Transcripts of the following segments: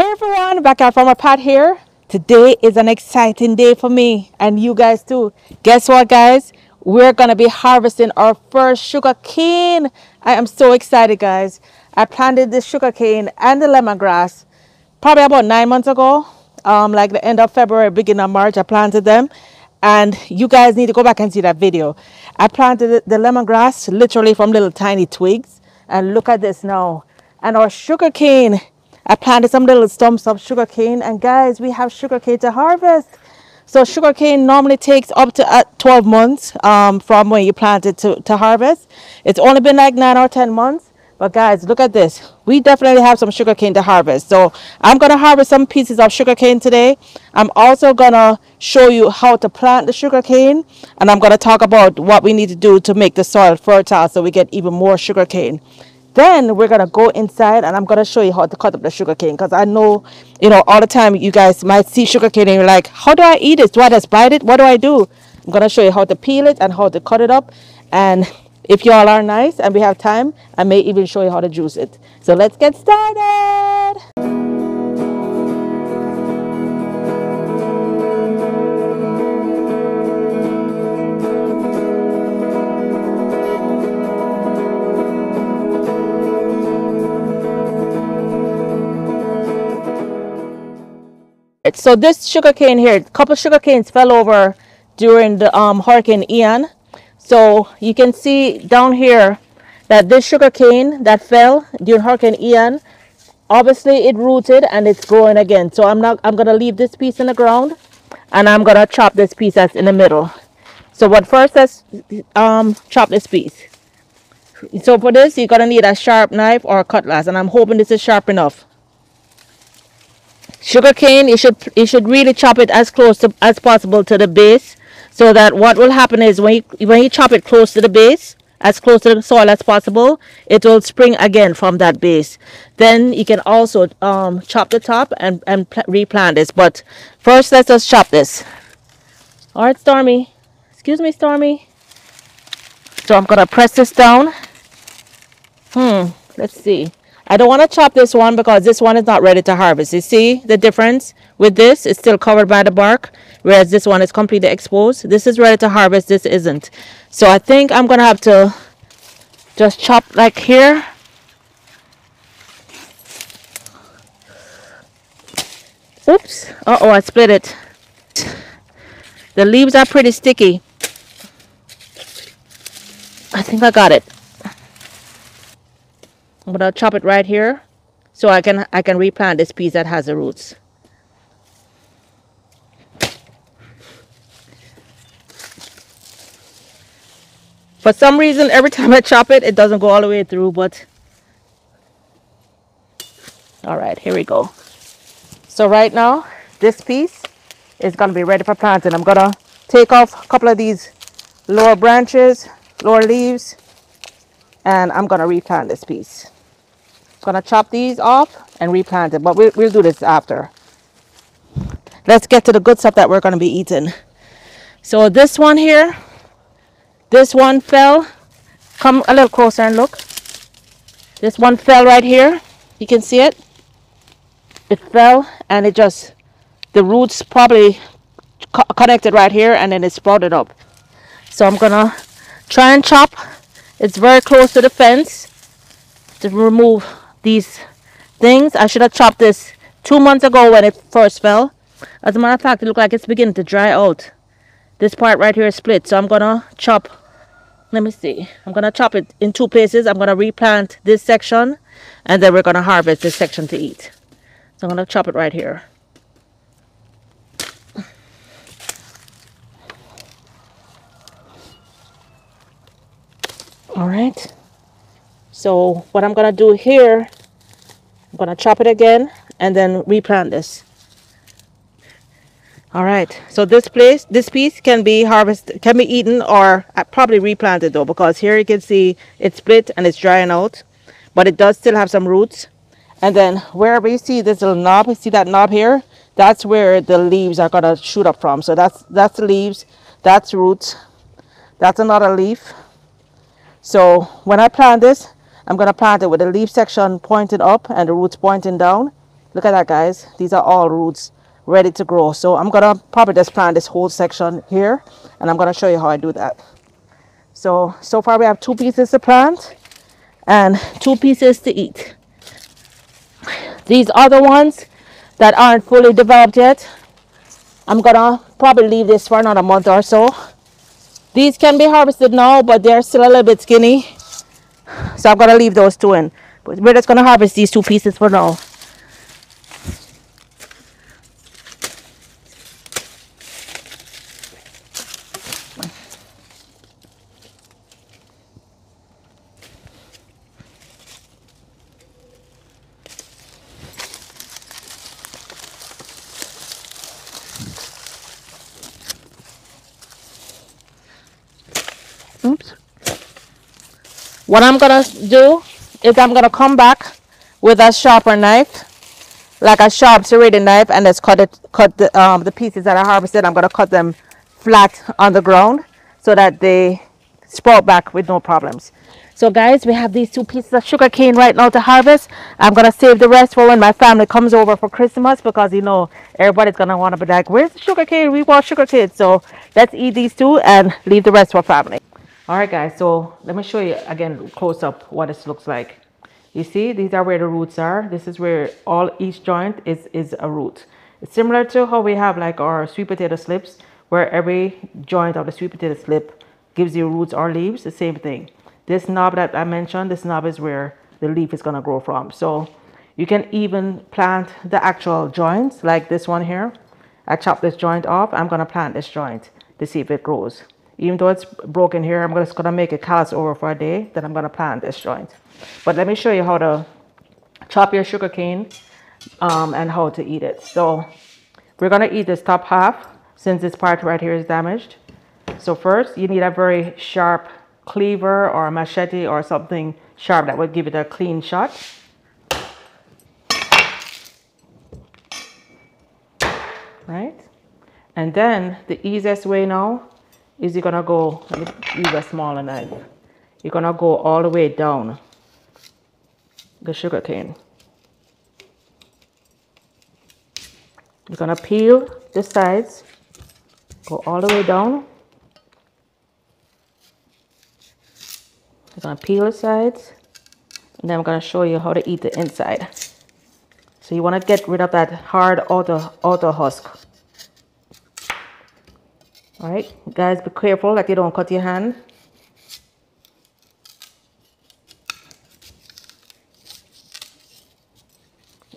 Hey everyone, back out from our pot here. Today is an exciting day for me and you guys too. Guess what, guys? We're gonna be harvesting our first sugar cane. I am so excited, guys. I planted this sugar cane and the lemongrass probably about 9 months ago. Like the end of February, beginning of March, I planted them. And you guys need to go back and see that video. I planted the lemongrass literally from little tiny twigs. And look at this now. And our sugar cane, I planted some little stumps of sugar cane, and guys, we have sugar cane to harvest. So sugar cane normally takes up to 12 months from when you plant it to harvest. It's only been like 9 or 10 months, but guys, look at this. We definitely have some sugar cane to harvest. So I'm gonna harvest some pieces of sugar cane today. I'm also gonna show you how to plant the sugar cane, and I'm gonna talk about what we need to do to make the soil fertile so we get even more sugar cane. Then we're going to go inside and I'm going to show you how to cut up the sugar cane, because I know, all the time you guys might see sugar cane and you're like, how do I eat it? Do I just bite it? What do I do? I'm going to show you how to peel it and how to cut it up. And if you all are nice and we have time, I may even show you how to juice it. So let's get started. So this sugar cane here, a couple sugar canes fell over during the Hurricane Ian. So you can see down here that this sugar cane that fell during Hurricane Ian, obviously it rooted and it's growing again. So I'm gonna leave this piece in the ground and I'm gonna chop this piece that's in the middle. So what first, let's chop this piece. So for this you're gonna need a sharp knife or a cutlass, and I'm hoping this is sharp enough. Sugar cane, you should really chop it as close as possible to the base, so that what will happen is when you chop it close to the base, as close to the soil as possible, it will spring again from that base. Then you can also chop the top and replant this. But first, let's just chop this. All right, Stormy. Excuse me, Stormy. So I'm gonna press this down. Let's see. I don't want to chop this one because this one is not ready to harvest. You see the difference with this? It's still covered by the bark, whereas this one is completely exposed. This is ready to harvest, this isn't. So I think I'm going to have to just chop like here. Oops. Uh-oh, I split it. The leaves are pretty sticky. I think I got it. I'm gonna chop it right here so I can replant this piece that has the roots. For some reason, every time I chop it, it doesn't go all the way through, but all right, here we go. So right now, this piece is gonna be ready for planting. I'm gonna take off a couple of these lower branches, lower leaves, and I'm gonna replant this piece. I'm gonna chop these off and replant it, but we'll do this after. Let's get to the good stuff that we're gonna be eating. So this one here, this one fell. Come a little closer and look. This one fell right here. You can see it. It fell and it just, the roots probably connected right here and then it sprouted up. So I'm gonna try and chop. It's very close to the fence to remove these things. I should have chopped this 2 months ago when it first fell. As a matter of fact, it looks like it's beginning to dry out. This part right here is split, so I'm gonna chop, let me see, I'm gonna chop it in 2 places. I'm gonna replant this section and then we're gonna harvest this section to eat. So I'm gonna chop it right here. All right, so what I'm gonna do here, I'm gonna chop it again and then replant this. All right, so this piece can be harvested, can be eaten, or probably replanted though, because here you can see it's split and it's drying out, but it does still have some roots. And then wherever you see this little knob, you see that knob here, that's where the leaves are gonna shoot up from. So that's the leaves, that's roots, that's another leaf. So when I plant this, I'm going to plant it with the leaf section pointed up and the roots pointing down. Look at that, guys. These are all roots ready to grow. So I'm gonna probably just plant this whole section here, and I'm gonna show you how I do that. So far we have 2 pieces to plant and 2 pieces to eat. These other ones that aren't fully developed yet, I'm gonna probably leave this for another month or so. These can be harvested now, but they're still a little bit skinny. So I'm gonna leave those 2 in. But we're just gonna harvest these 2 pieces for now. Oops. What I'm gonna do is I'm gonna come back with a sharper knife, like a sharp serrated knife, and just cut the pieces that I harvested. I'm gonna cut them flat on the ground so that they sprout back with no problems. So guys, we have these 2 pieces of sugar cane right now to harvest. I'm gonna save the rest for when my family comes over for Christmas, because you know everybody's gonna want to be like, where's the sugar cane? We want sugar cane. So let's eat these 2 and leave the rest for family. All right, guys, so let me show you again close up what this looks like. You see, these are where the roots are. This is where each joint is a root. It's similar to how we have like our sweet potato slips, where every joint of the sweet potato slip gives you roots or leaves. The same thing. This knob that I mentioned, this knob is where the leaf is going to grow from. So you can even plant the actual joints, like this one here. I chopped this joint off. I'm going to plant this joint to see if it grows. Even though it's broken here, I'm just going to make it callus over for a day. Then I'm going to plant this joint. But let me show you how to chop your sugar cane and how to eat it. So we're going to eat this top half since this part right here is damaged. So first, you need a very sharp cleaver or a machete or something sharp that would give it a clean shot. Right? And then the easiest way now is you're gonna go, let me use a smaller knife. You're gonna go all the way down the sugar cane. You're gonna peel the sides, go all the way down. You're gonna peel the sides, and then I'm gonna show you how to eat the inside. So you wanna get rid of that hard outer husk. All right, guys, be careful that you don't cut your hand.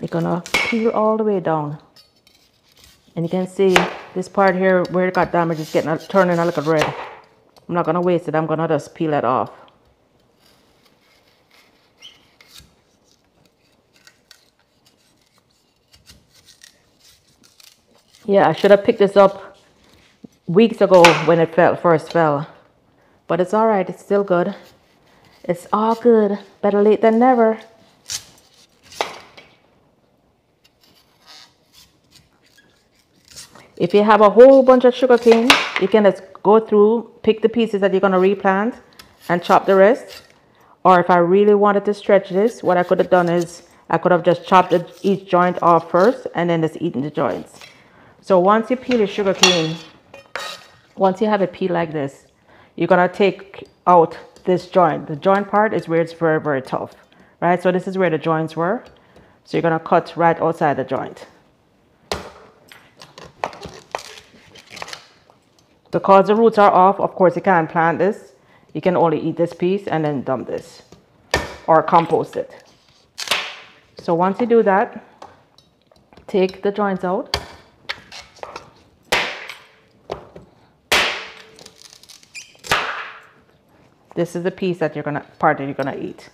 You're gonna peel all the way down. And you can see this part here where it got damaged is turning a little red. I'm not gonna waste it, I'm gonna just peel it off. Yeah, I should have picked this up weeks ago when it first fell, but it's all right. It's still good. It's all good. Better late than never. If you have a whole bunch of sugar cane, you can just go through, pick the pieces that you're going to replant and chop the rest. Or if I really wanted to stretch this, what I could have done is I could have just chopped each joint off first and then just eaten the joints. So once you peel your sugar cane, once you have it peeled like this, you're gonna take out this joint. The joint part is where it's very, very tough, right? So this is where the joints were. So you're gonna cut right outside the joint. Because the roots are off, of course you can't plant this. You can only eat this piece and then dump this or compost it. So once you do that, take the joints out. This is the piece that part that you're gonna eat.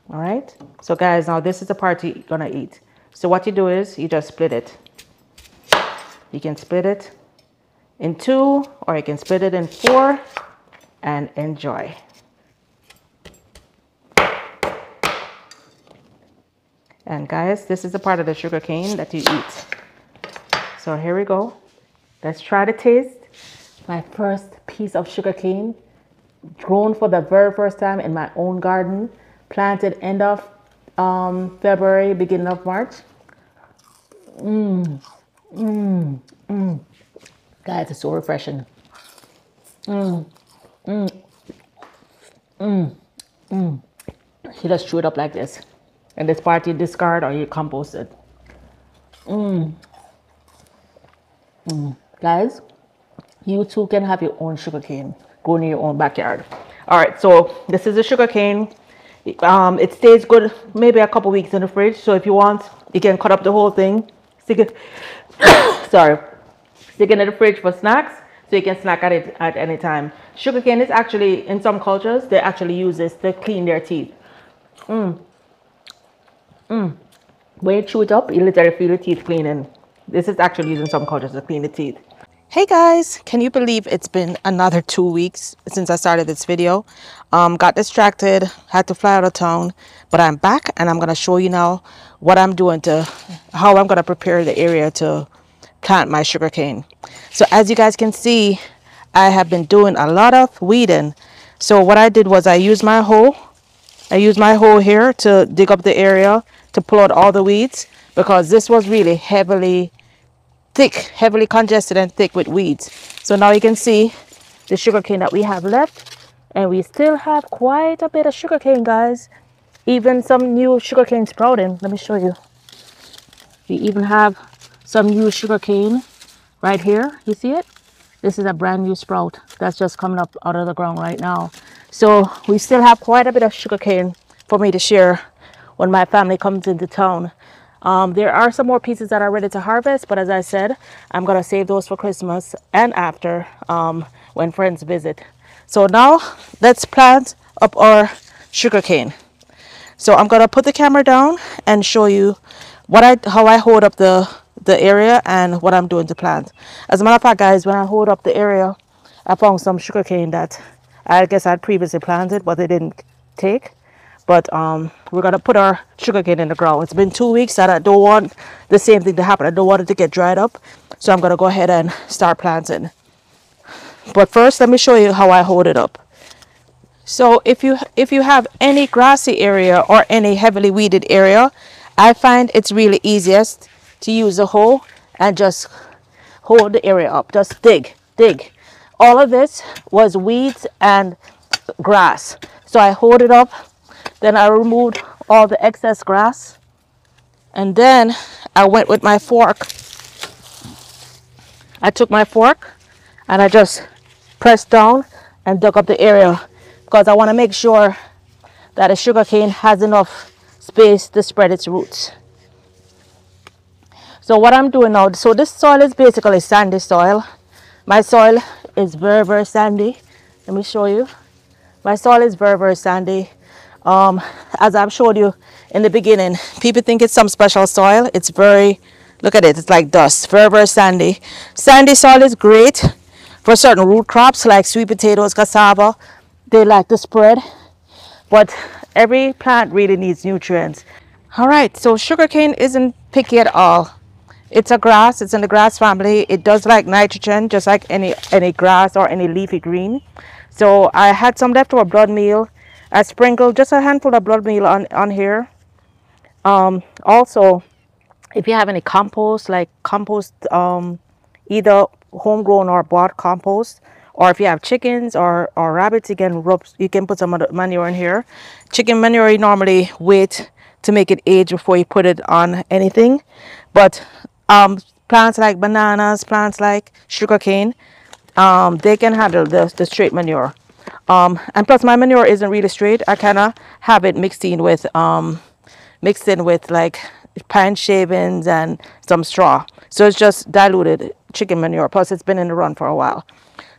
All right. So guys, now this is the part you're gonna eat. So what you do is you just split it. You can split it in 2 or you can split it in 4 and enjoy. And guys, this is the part of the sugar cane that you eat. So here we go. Let's try to taste my first piece of sugar cane, grown for the very first time in my own garden, planted end of February, beginning of March. Guys, it's so refreshing. You just chew it up like this. And this part you discard or you compost it. Guys, you too can have your own sugar cane. Go in your own backyard. All right, so this is a sugar cane. It stays good maybe a couple weeks in the fridge. So if you want, you can cut up the whole thing, stick it, sorry, stick it in the fridge for snacks, so you can snack at it at any time. Sugar cane is actually, in some cultures, they actually use this to clean their teeth. When you chew it up, you literally feel your teeth cleaning. This is actually used in some cultures to clean the teeth. Hey guys, can you believe it's been another 2 weeks since I started this video? Got distracted, had to fly out of town, but I'm back and I'm going to show you now what I'm doing how I'm going to prepare the area to plant my sugarcane. So as you guys can see, I have been doing a lot of weeding. So what I did was I used my hoe here to dig up the area to pull out all the weeds, because this was really heavily congested and thick with weeds. So now you can see the sugarcane that we have left, and we still have quite a bit of sugarcane, guys. Even some new sugarcane sprouting. Let me show you. We even have some new sugarcane right here. You see it? This is a brand new sprout that's just coming up out of the ground right now. So we still have quite a bit of sugarcane for me to share when my family comes into town. There are some more pieces that are ready to harvest, but as I said, I'm going to save those for Christmas and after, when friends visit. So now let's plant up our sugarcane. So I'm going to put the camera down and show you how I hold up the area and what I'm doing to plant. As a matter of fact, guys, when I hold up the area, I found some sugarcane that I guess I'd previously planted, but they didn't take. But we're going to put our sugarcane in the ground. It's been 2 weeks and I don't want the same thing to happen. I don't want it to get dried up. So I'm going to go ahead and start planting. But first, let me show you how I hold it up. So if you have any grassy area or any heavily weeded area, I find it's really easiest to use a hoe and just hold the area up. Just dig. All of this was weeds and grass. So I hold it up. Then I removed all the excess grass, and then I went with my fork. I took my fork and I just pressed down and dug up the area, because I want to make sure that the sugarcane has enough space to spread its roots. So what I'm doing now, so this soil is basically sandy soil. My soil is very, very sandy. Let me show you. My soil is very, very sandy. As I've showed you in the beginning, people think it's some special soil. It's very, look at it, it's like dust, very, very sandy. Sandy soil is great for certain root crops like sweet potatoes, cassava. They like to spread, but every plant really needs nutrients. All right, so sugarcane isn't picky at all. It's a grass, it's in the grass family. It does like nitrogen, just like any grass or any leafy green. So I had some leftover blood meal. I sprinkled just a handful of blood meal on here. Also, if you have any compost, like compost, either homegrown or bought compost, or if you have chickens or rabbits, you can put some manure in here. Chicken manure, you normally wait to make it age before you put it on anything. But plants like bananas, plants like sugarcane, they can handle the straight manure. And plus my manure isn't really straight. I kind of have it mixed in with like pine shavings and some straw. So it's just diluted chicken manure. Plus it's been in the run for a while.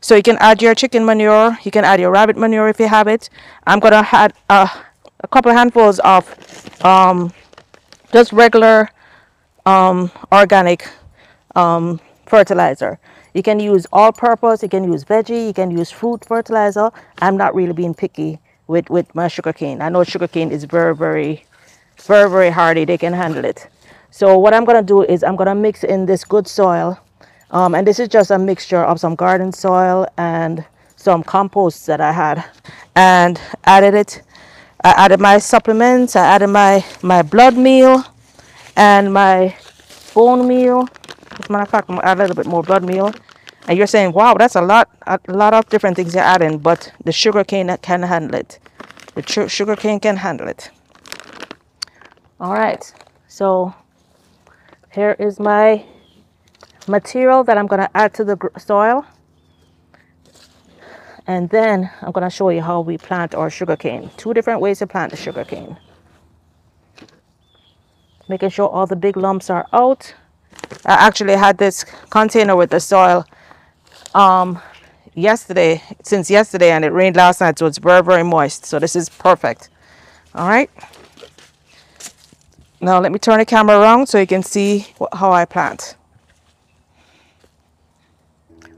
So you can add your chicken manure. You can add your rabbit manure if you have it. I'm going to add a couple of handfuls of just regular organic fertilizer. You can use all-purpose, you can use veggie, you can use fruit fertilizer. I'm not really being picky with my sugarcane. I know sugarcane is very, very, very, very hardy. They can handle it. So what I'm going to do is I'm going to mix in this good soil. And this is just a mixture of some garden soil and some compost that I had. And added it I added my supplements. I added my blood meal and my bone meal. As a matter of fact, I'm gonna add a little bit more blood meal. And you're saying, wow, that's a lot of different things you're adding, but the sugar cane can handle it. The sugar cane can handle it. All right, so here is my material that I'm gonna add to the soil. And then I'm gonna show you how we plant our sugar cane. 2 different ways to plant the sugar cane. Making sure all the big lumps are out. I actually had this container with the soil since yesterday, and it rained last night, so it's very, very moist. So this is perfect. All right. Now let me turn the camera around so you can see how I plant.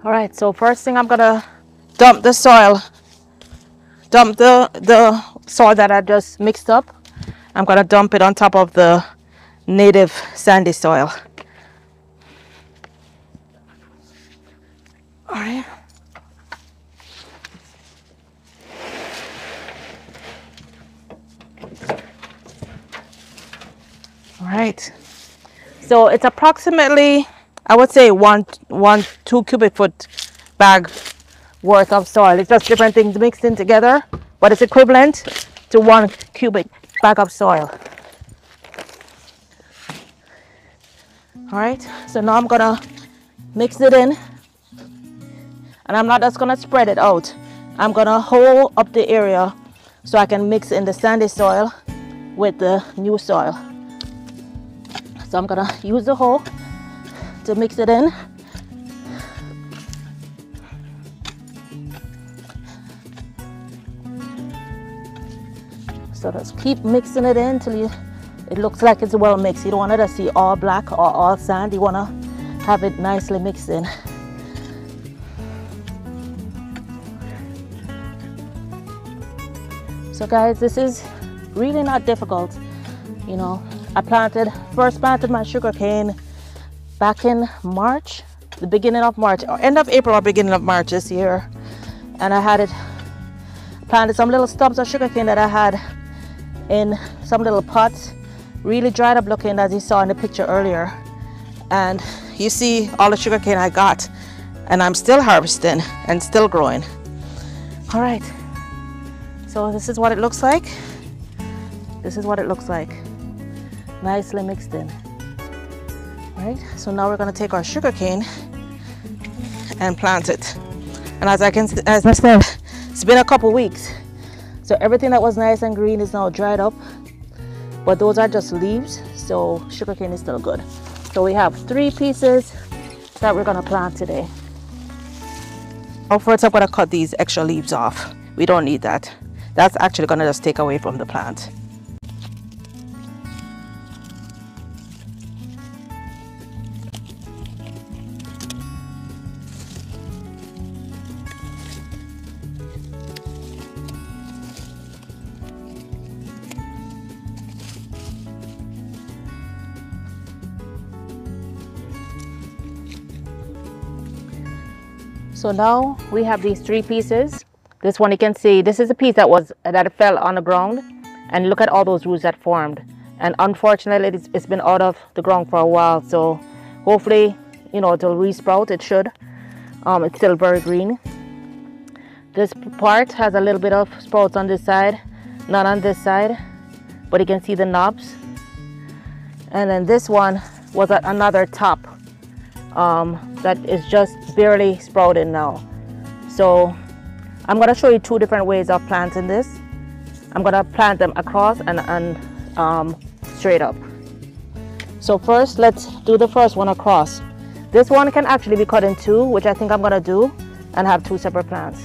All right, so first thing I'm gonna dump the soil. Dump the soil that I just mixed up. I'm gonna dump it on top of the native sandy soil. All right. All right. So it's approximately, I would say, 2 cubic foot bag worth of soil. It's just different things mixed in together, but it's equivalent to 1 cubic bag of soil. All right. So now I'm gonna mix it in. And I'm not just gonna spread it out. I'm gonna hold up the area so I can mix in the sandy soil with the new soil. So I'm gonna use the hoe to mix it in. So just keep mixing it in till it looks like it's well mixed. You don't want it to see all black or all sand. You wanna have it nicely mixed in. So guys, this is really not difficult. You know, I first planted my sugar cane back in March, the beginning of March, or end of April or beginning of March this year. And I had planted some little stubs of sugar cane that I had in some little pots, really dried up looking, as you saw in the picture earlier. And you see all the sugar cane I got, and I'm still harvesting and still growing. All right. So this is what it looks like. This is what it looks like. Nicely mixed in. All right, so now we're gonna take our sugar cane and plant it. And as I said, it's been a couple weeks. So everything that was nice and green is now dried up, but those are just leaves, so sugar cane is still good. So we have 3 pieces that we're gonna plant today. Oh, first I'm gonna cut these extra leaves off. We don't need that. That's actually gonna just take away from the plant. So now we have these 3 pieces. This one you can see, this is a piece that fell on the ground, and look at all those roots that formed. And unfortunately, it's been out of the ground for a while. So hopefully, you know, it'll resprout. It should. It's still very green. This part has a little bit of sprouts on this side, not on this side, but you can see the knobs. And then this one was at another top that is just barely sprouted now. So I'm going to show you 2 different ways of planting this. I'm going to plant them across and straight up. So first, let's do the first one across. This one can actually be cut in 2, which I think I'm going to do, and have 2 separate plants.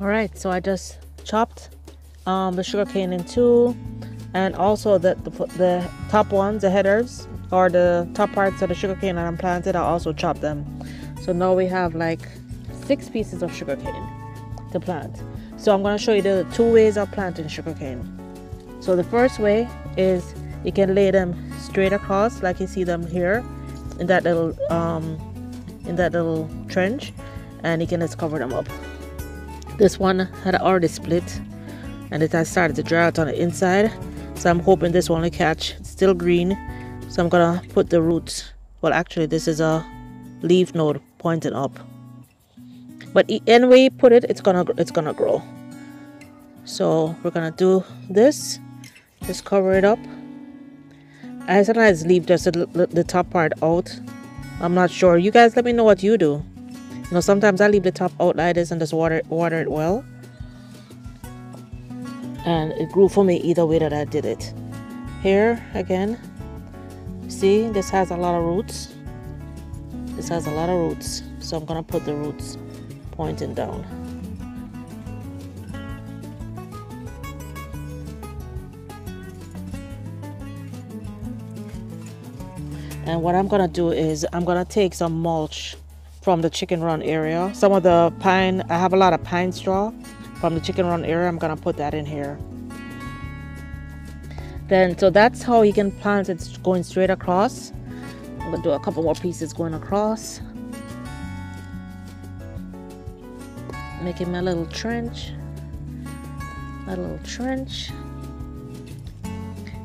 All right, so I just chopped the sugarcane in 2, and also the top ones, the headers, or the top parts of the sugarcane that I'm planted, I also chopped them. So now we have like 6 pieces of sugarcane to plant. So I'm going to show you the 2 ways of planting sugarcane. So the first way is you can lay them straight across, like you see them here in that little trench, and you can just cover them up. This one had already split and it has started to dry out on the inside, so I'm hoping this one will catch. It's still green, so I'm gonna put the roots. Well, actually this is a leaf node pointing up, but any way you put it, it's gonna grow. So we're gonna do this, just cover it up. I sometimes leave just the top part out. I'm not sure, you guys let me know what you do. You know, sometimes I leave the top out like this and just water it well, and it grew for me either way that I did it. Here again, see, this has a lot of roots. This has a lot of roots, so I'm gonna put the roots pointing down. And what I'm gonna do is I'm gonna take some mulch from the chicken run area. Some of the pine, I have a lot of pine straw from the chicken run area. I'm gonna put that in here. Then, so that's how you can plant it, going straight across. I'm gonna do a couple more pieces going across. Making my little trench. My little trench.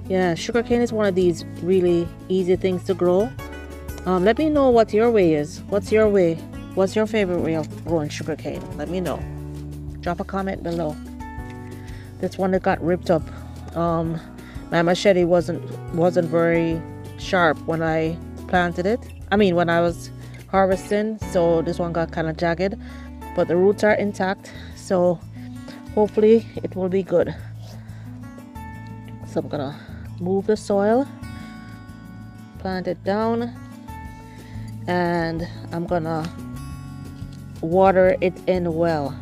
Yeah, sugarcane is one of these really easy things to grow. Let me know what your way is. What's your way? What's your favorite way of growing sugarcane? Let me know. Drop a comment below. This one that got ripped up. My machete wasn't very sharp when I planted it. I mean, when I was harvesting, so this one got kind of jagged. But the roots are intact, so hopefully it will be good. So I'm gonna move the soil, plant it down, and I'm gonna water it in well.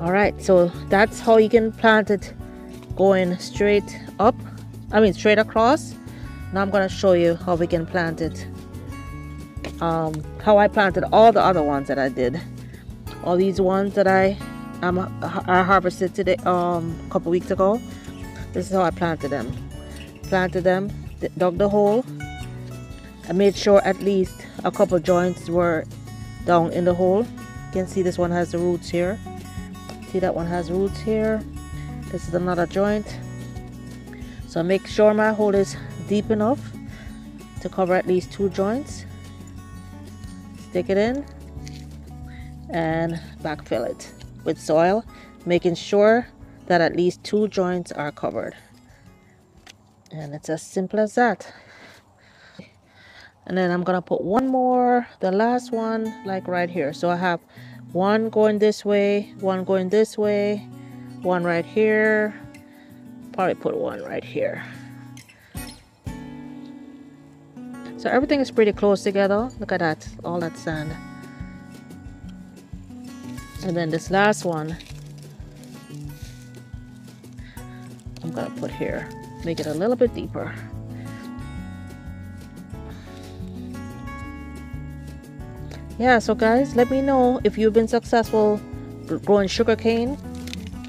All right, so that's how you can plant it, going straight up, straight across. Now I'm gonna show you how we can plant it, how I planted all the other ones that I did. All these ones that I harvested today, a couple weeks ago. This is how I planted them. Dug the hole. I made sure at least a couple joints were down in the hole. You can see this one has the roots here. See, that one has roots here. This is another joint. So make sure my hole is deep enough to cover at least 2 joints. Stick it in and backfill it with soil, making sure that at least 2 joints are covered. And it's as simple as that. And then I'm gonna put one more, the last one, like right here. So I have one going this way, one going this way, one right here. Probably put one right here. So everything is pretty close together. Look at that, all that sand. And then this last one, I'm gonna put here, make it a little bit deeper. Yeah, so guys, let me know if you've been successful growing sugarcane,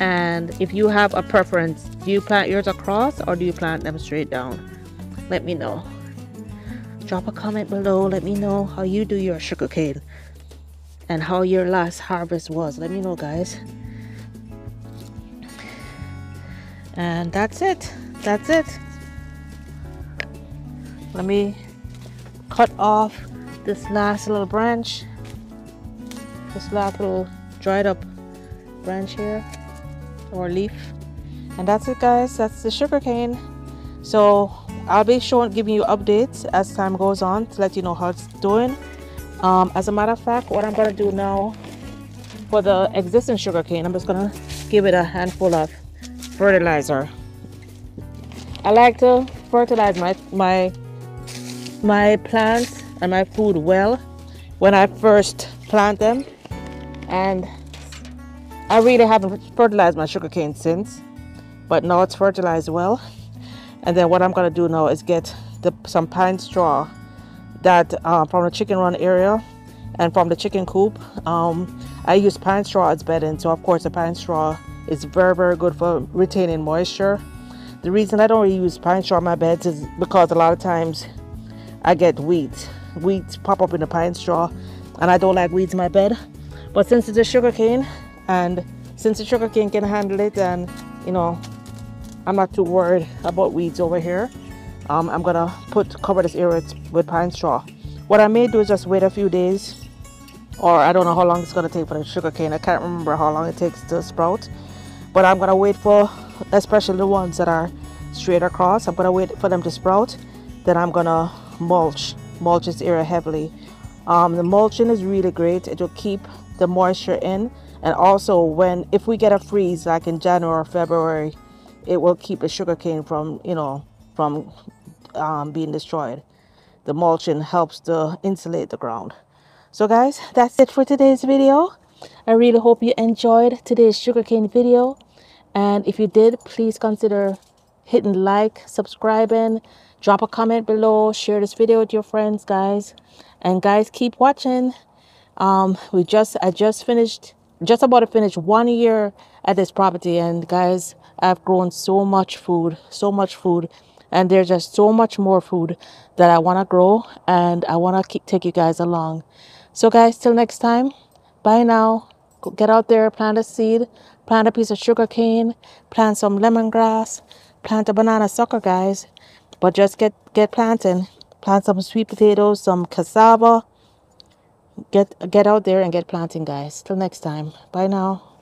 and if you have a preference. Do you plant yours across or do you plant them straight down? Let me know. Drop a comment below. Let me know how you do your sugarcane and how your last harvest was. Let me know, guys. And that's it. That's it. Let me cut off this last little branch, this last little dried up branch here, or leaf. And that's it, guys. That's the sugarcane. So I'll be giving you updates as time goes on to let you know how it's doing. As a matter of fact, what I'm going to do now for the existing sugarcane, I'm just going to give it a handful of fertilizer. I like to fertilize my plants and my food well when I first plant them, and I really haven't fertilized my sugarcane since, but now it's fertilized well. And then what I'm going to do now is get some pine straw that from the chicken run area and from the chicken coop. I use pine straw as bedding, so of course the pine straw is very, very good for retaining moisture. The reason I don't really use pine straw in my beds is because a lot of times I get weeds pop up in the pine straw, and I don't like weeds in my bed. But since it's a sugar cane, and since the sugar cane can handle it, and you know, I'm not too worried about weeds over here. I'm gonna cover this area with pine straw. What I may do is just wait a few days, or I don't know how long it's gonna take for the sugar cane. I can't remember how long it takes to sprout, but I'm gonna wait for, especially the ones that are straight across, I'm gonna wait for them to sprout. Then I'm gonna mulch this area heavily. The mulching is really great. It will keep the moisture in, and also if we get a freeze like in January or February, it will keep the sugar cane from being destroyed. The mulching helps to insulate the ground. So guys, that's it for today's video. I really hope you enjoyed today's sugarcane video, and if you did, please consider hitting like, subscribing, drop a comment below, share this video with your friends, guys. And guys, keep watching. I just about to finish 1 year at this property, and guys, I've grown so much food, and there's just so much more food that I want to grow, and I want to take you guys along. So guys, till next time, bye now. Go get out there, plant a seed, plant a piece of sugar cane, plant some lemongrass, plant a banana sucker, guys. But just get planting. Plant some sweet potatoes, some cassava. Get out there and get planting, guys. Till next time, bye now.